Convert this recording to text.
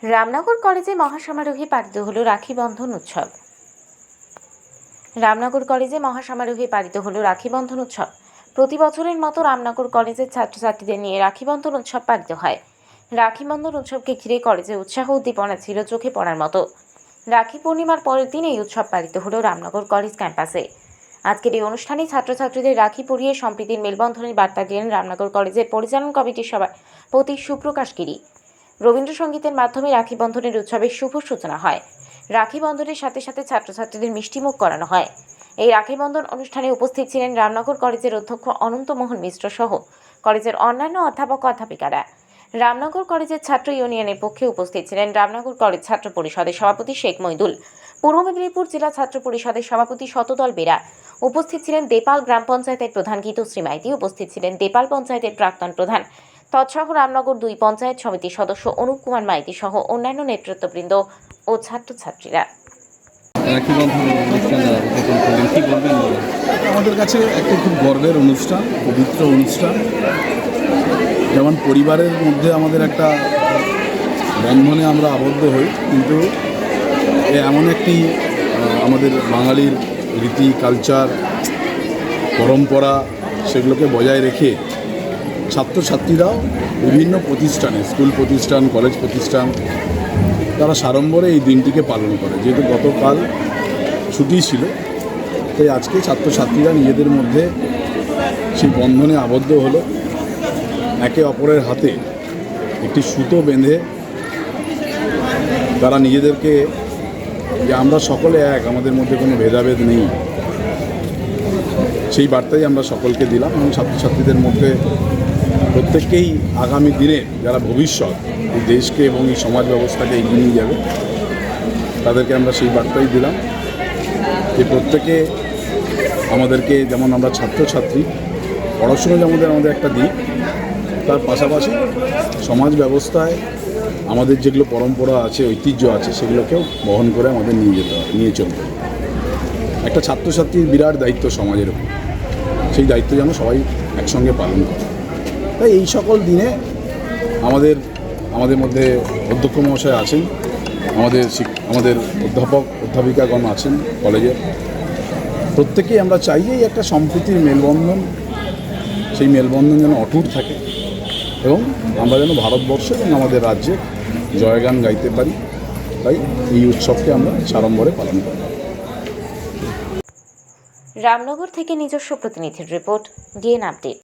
রামনগর কলেজে মহাসমারোহে পালিত হলো রাখি বন্ধন উৎসব। রামনগর কলেজে মহাসমারোহে পালিত হলো রাখি বন্ধন উৎসব। প্রতি বছরের মতো রামনগর কলেজের ছাত্রছাত্রীদের নিয়ে রাখি বন্ধন উৎসব পালিত হয়। রাখি বন্ধন উৎসবকে ঘিরে কলেজে উৎসাহ উদ্দীপনা ছিল চোখে পড়ার মতো। রাখি পূর্ণিমার পরের দিন এই উৎসব পালিত হলো রামনগর কলেজ ক্যাম্পাসে। আজকের এই অনুষ্ঠানে ছাত্রছাত্রীদের রাখি পরিয়ে সম্প্রীতির মেলবন্ধনের বার্তা দিলেন রামনগর কলেজের পরিচালন কমিটির সভাপতি সুপ্রকাশ গিরি। রবীন্দ্রসঙ্গীতের মাধ্যমে রাখি বন্ধনের উৎসবের শুভ সূচনা হয়। রাখি বন্ধনের সাথে সাথে ছাত্রছাত্রীদের মিষ্টিমুখ করানো হয়। এই রাখি বন্ধন অনুষ্ঠানে উপস্থিত ছিলেন রামনগর কলেজের অধ্যক্ষ অনন্তমোহন মিশ্র সহ কলেজের অন্যান্য অধ্যাপক অধ্যাপিকারা। রামনগর কলেজের ছাত্র ইউনিয়নের পক্ষে উপস্থিত ছিলেন রামনগর কলেজ ছাত্র পরিষদের সভাপতি শেখ মইদুল, পূর্ব মেদিনীপুর জেলা ছাত্র পরিষদের সভাপতি শতদল বেরা, উপস্থিত ছিলেন দেপাল গ্রাম পঞ্চায়েতের প্রধান গীতশ্রী মাইতি, উপস্থিত ছিলেন দেপাল পঞ্চায়েতের প্রাক্তন প্রধান তৎসহ রামনগর 2 পঞ্চায়েত সমিতির সদস্য অনুপ কুমার মাইতি সহ অন্যান্য নেতৃত্ববৃন্দ ও ছাত্রছাত্রীরা। আমাদের কাছে একটা খুব গর্বের অনুষ্ঠান, পবিত্র অনুষ্ঠান। যেমন পরিবারের মধ্যে আমাদের একটা বন্ধনে আমরা আবদ্ধ হই, কিন্তু এমন একটি আমাদের বাঙালির রীতি, কালচার, পরম্পরা, সেগুলোকে বজায় রেখে ছাত্রছাত্রীরাও বিভিন্ন প্রতিষ্ঠানে, স্কুল প্রতিষ্ঠান, কলেজ প্রতিষ্ঠান, তারা সাড়ম্বরে এই দিনটিকে পালন করে। যেহেতু গতকাল ছুটি ছিল, তাই আজকে ছাত্রছাত্রীরা নিজেদের মধ্যে সেই বন্ধনে আবদ্ধ হলো। একে অপরের হাতে একটি সুতো বেঁধে তারা নিজেদেরকে, যে আমরা সকলে এক, আমাদের মধ্যে কোনো ভেদাভেদ নেই, সেই বার্তাই আমরা সকলকে দিলাম। এবং ছাত্রছাত্রীদের মধ্যে প্রত্যেককেই আগামী দিনে যারা ভবিষ্যৎ এই দেশকে এবং এই সমাজ ব্যবস্থাকে এগিয়ে নিয়ে যাবে, তাদেরকে আমরা সেই বার্তাই দিলাম যে প্রত্যেকে আমাদেরকে, যেমন আমরা ছাত্রছাত্রী, পড়াশুনো যেমন আমাদের একটা দিক, তার পাশাপাশি সমাজ ব্যবস্থায় আমাদের যেগুলো পরম্পরা আছে, ঐতিহ্য আছে, সেগুলোকেও বহন করে আমাদের নিয়ে চলতে হবে। একটা ছাত্রছাত্রীর বিরাট দায়িত্ব সমাজের উপর, সেই দায়িত্ব যেন সবাই একসঙ্গে পালন করে। তাই এই সকল দিনে আমাদের মধ্যে অধ্যক্ষ মহাশয় আছেন, আমাদের অধ্যাপক অধ্যাপিকাগণ আছেন কলেজের। প্রত্যেকেই আমরা চাই যে একটা সম্প্রীতির মেলবন্ধন, সেই মেলবন্ধন যেন অটুট থাকে এবং আমরা যেন ভারতবর্ষে এবং আমাদের রাজ্যে জয়গান গাইতে পারি। তাই এই উৎসবকে আমরা সাড়ম্বরে পালন করি। রামনগর থেকে নিজস্ব প্রতিনিধির রিপোর্ট, ডিএন আপডেট।